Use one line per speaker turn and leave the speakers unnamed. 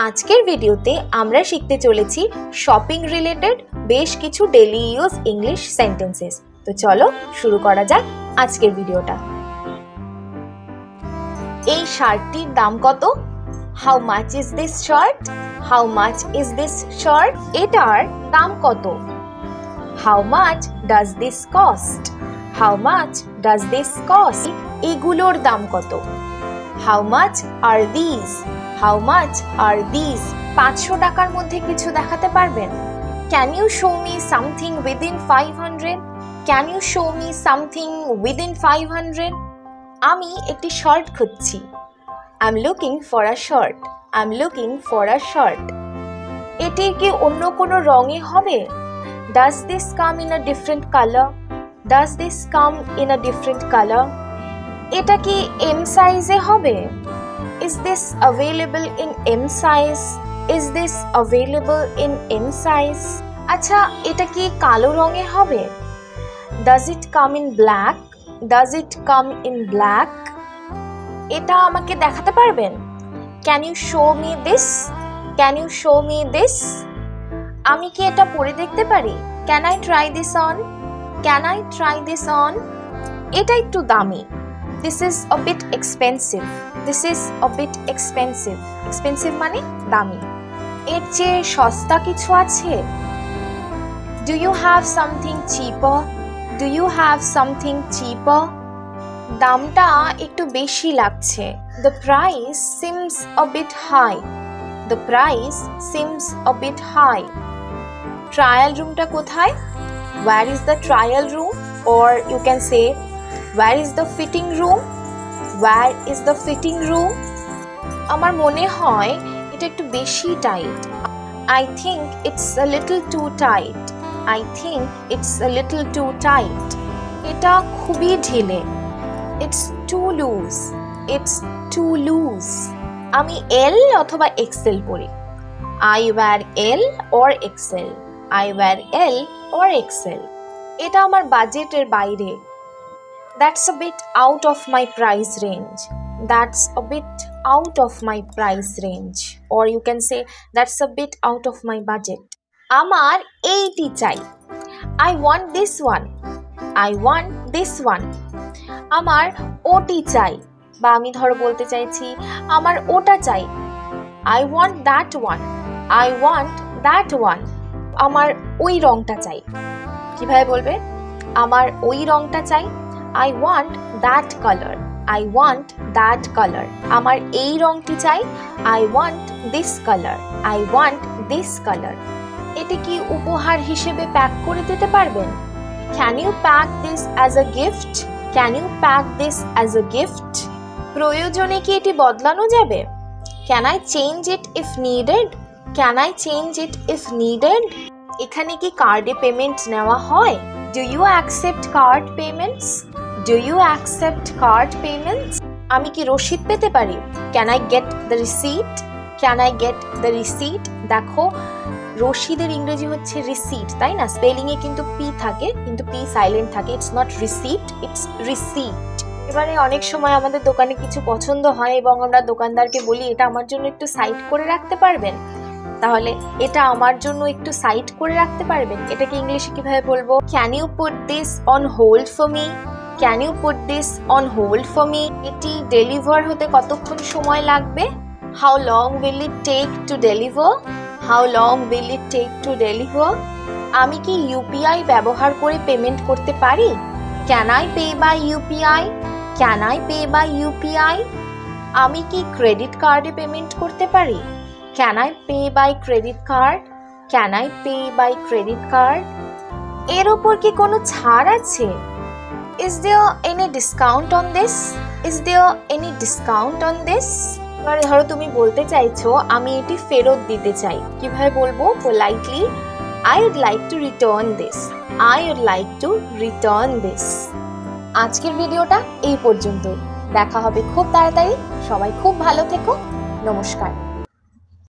আজকের ভিডিওতে আমরা শিখতে চলেছি শপিং রিলেটেড বেশ কিছু ডেইলি ইউজ ইংলিশ সেন্টেন্সেস। তো চলো শুরু করা যাক আজকের ভিডিওটা। এই শার্টটির দাম কত? How much is this shirt? How much is this shirt? এটার দাম কত? How much does this cost? How much does this cost? এগুলোর দাম কত? How much are this? How much are this? 500 টাকার মধ্যে কিছু দেখাতে পারবেন? Can you show me something within 500? Can you show me something within 500? আমি একটি শার্ট খুঁজছি। I am looking for a shirt. I am looking for a shirt. এটি কি অন্য কোনো রঙে হবে? Does this come in a different colour? Does this come in a different colour? এটা কি এম সাইজে হবে? Is this available in M size? Is this available in M size? আচ্ছা, এটা কি কালো রঙে হবে? Does it come in black? Does it come in black? এটা আমাকে দেখাতে পারবেন? Can you show me this? Can you show me this? আমি কি এটা পরে দেখতে পারি? Can I try this on? Can I try this on? এটা একটু দামি। This is a bit expensive. This is a bit expensive. Expensive মানে দামি। এর চেয়ে সস্তা কিছু আছে? Do you have something cheaper? Do you have something cheaper? দামটা একটু বেশি লাগছে। The price seems a bit high. The price seems a bit high. Trial roomটা কোথায়? Where is the trial room? Or you can say where is the fitting room? Where is the fitting room? আমার মনে হয় এটা একটু বেশি tight. I think it's a little too tight. I think it's a little too tight. এটা খুবই ঢিলে। It's too loose. It's too loose. আমি L অথবা XL পরি। I wear L or XL. I wear L or XL. এটা আমার বাজেটের বাইরে। That's a bit out of my price range. That's a bit out of my price range. Or you can say that's a bit out of my budget. আমার এইটি চাই। I want this one. I want this one. আমার ওটি চাই। বা আমি ধরো বলতে চাইছি আমার ওটা চাই। I want that one. I want that one. আমার ওই রংটা চাই। কিভাবে বলবে? আমার ওই রংটা চাই। I want that color. I want that color. আমার এই রংটি চাই। I want this color. I want this color. এটি কি উপহার হিসেবে প্যাক করে দিতে পারবেন? Can you pack this as a gift? Can you pack this as a gift? প্রয়োজনে কি এটি বদলানো যাবে? Can I change it if needed? Can I change it if needed? এখানে কি কার্ডে পেমেন্ট নেওয়া হয়? Do you accept card payments? Do you accept card payments? আমি কি রসিদ পেতে পারি? Can I get the receipt? Can I get the receipt? দেখো, রসিদের ইংরেজি হচ্ছে receipt, তাই না? স্পেলিং এ কিন্তু পি থাকে, কিন্তু পি সাইলেন্ট থাকে। It's not receipt, it's receipt. এবারে অনেক সময় আমাদের দোকানে কিছু পছন্দ হয় এবং আমরা দোকানদারকে বলি এটা আমার জন্য একটু সাইড করে রাখতে পারবেন? তাহলে এটা আমার জন্য একটু সাইড করে রাখতে পারবেন? এটাকে ইংলিশে কিভাবে বলবো? Can you put this on hold for me? Can you put this on hold for me? এটি ডেলিভার হতে কতক্ষণ সময় লাগবে? How long will it take to deliver? How long will it take to deliver? আমি কি UPI ব্যবহার করে payment করতে পারি? Can I pay by UPI? Can I pay by UPI? আমি কি ক্রেডিট কার্ডে পেমেন্ট করতে পারি? Can I pay by credit card? Can I pay by credit card? এর উপর কি কোনো ছাড় আছে? Is there any discount on this? Is there any discount on this? এবারে ধরো তুমি বলতে চাইছো আমি এটি ফেরত দিতে চাই। কিভাবে বলবো? Politely, I would like to return this. I would like to return this. আজকের ভিডিওটা এই পর্যন্ত। দেখা হবে খুব তাড়াতাড়ি। সবাই খুব ভালো থেকো। নমস্কার।